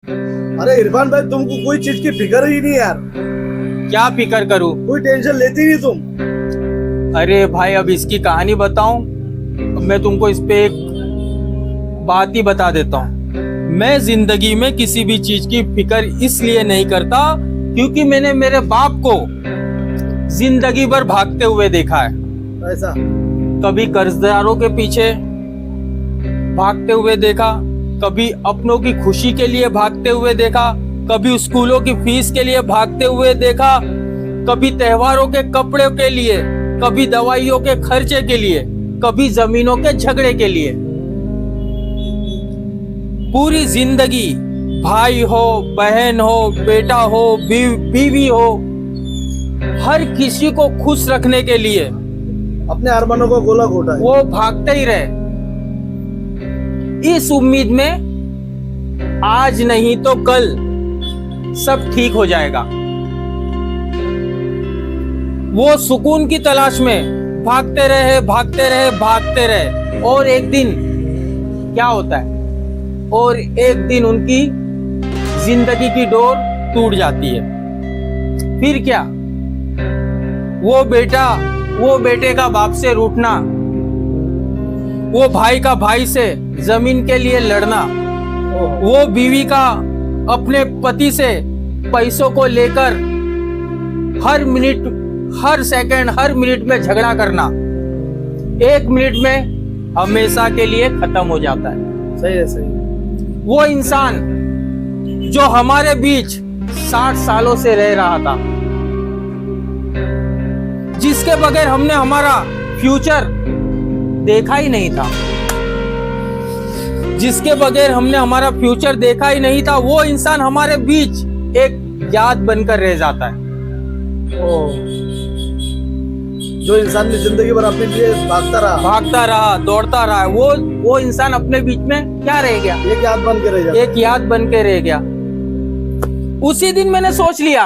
अरे इरफान भाई, तुमको कोई चीज की फिक्र ही नहीं यार। क्या फिक्र करूं? कोई टेंशन लेती नहीं तुम। अरे भाई, अब इसकी कहानी बताऊं? मैं तुमको इस पे एक बात ही बता देता हूं। मैं जिंदगी में किसी भी चीज की फिक्र इसलिए नहीं करता क्योंकि मैंने मेरे बाप को जिंदगी भर भागते हुए देखा है। ऐसा? कभी कर्जदारों के पीछे भागते हुए देखा, कभी अपनों की खुशी के लिए भागते हुए देखा, कभी स्कूलों की फीस के लिए भागते हुए देखा, कभी त्योहारों के कपड़े के लिए, कभी दवाइयों के खर्चे के लिए, कभी जमीनों के झगड़े के लिए। पूरी जिंदगी भाई हो, बहन हो, बेटा हो, बीवी हो, हर किसी को खुश रखने के लिए अपने अरमानों को गोला घोटा है। वो भागते ही रहे, इस उम्मीद में आज नहीं तो कल सब ठीक हो जाएगा। वो सुकून की तलाश में भागते रहे, भागते रहे, भागते रहे, और एक दिन क्या होता है, और एक दिन उनकी जिंदगी की डोर टूट जाती है। फिर क्या? वो बेटे का बाप से रूठना, वो भाई का भाई से जमीन के लिए लड़ना, वो बीवी का अपने पति से पैसों को लेकर हर मिनट, हर सेकंड, हर मिनट में झगड़ा करना, एक मिनट में हमेशा के लिए खत्म हो जाता है। सही है, सही। वो इंसान जो हमारे बीच 60 सालों से रह रहा था, जिसके बगैर हमने हमारा फ्यूचर देखा ही नहीं था, जिसके बगैर हमने हमारा फ्यूचर देखा ही नहीं था, वो इंसान हमारे बीच एक याद बनकर रह जाता है। जो इंसान ने जिंदगी भर अपने लिए भागता रहा, दौड़ता रहा, वो इंसान अपने बीच में क्या रह गया? एक याद बन के रह जाता। एक याद बन के रह गया। उसी दिन मैंने सोच लिया,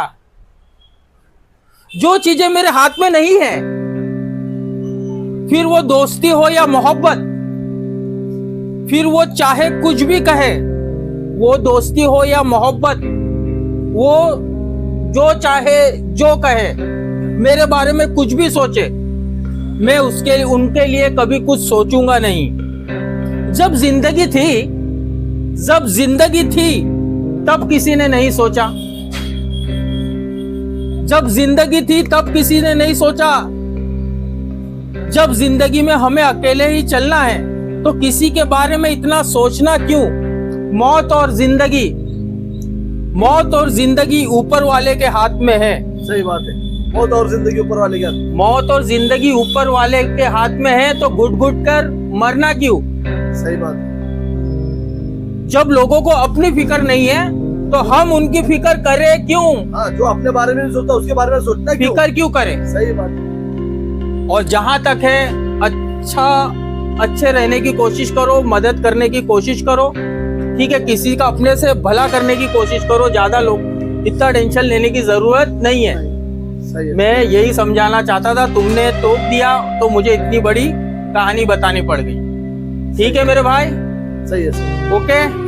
जो चीजें मेरे हाथ में नहीं है, फिर वो दोस्ती हो या मोहब्बत, फिर वो चाहे कुछ भी कहे, वो दोस्ती हो या मोहब्बत, वो जो चाहे जो कहे, मेरे बारे में कुछ भी सोचे, मैं उनके लिए कभी कुछ सोचूंगा नहीं। जब जिंदगी थी तब किसी ने नहीं सोचा, जब जिंदगी थी तब किसी ने नहीं सोचा, जब जिंदगी में हमें अकेले ही चलना है तो किसी के बारे में इतना सोचना क्यों? मौत और जिंदगी ऊपर वाले के हाथ में है। सही बात है। मौत और जिंदगी ऊपर वाले के हाथ। मौत और जिंदगी ऊपर वाले के हाथ में है, तो घुट घुट कर मरना क्यों? सही बात है। जब लोगों को अपनी फिक्र नहीं है तो हम उनकी फिक्र करें क्यों? हाँ, जो अपने बारे में नहीं सोचता उसके बारे में सोचना क्यों? फिक्र क्यों करें? सही बात है। और जहां तक है, अच्छे रहने की कोशिश करो, मदद करने की कोशिश करो, ठीक है? किसी का अपने से भला करने की कोशिश करो। ज्यादा लोग इतना टेंशन लेने की जरूरत नहीं है। सही है। मैं यही समझाना चाहता था, तुमने टोक दिया तो मुझे इतनी बड़ी कहानी बतानी पड़ गई। ठीक है मेरे भाई? सही है, सही। ओके।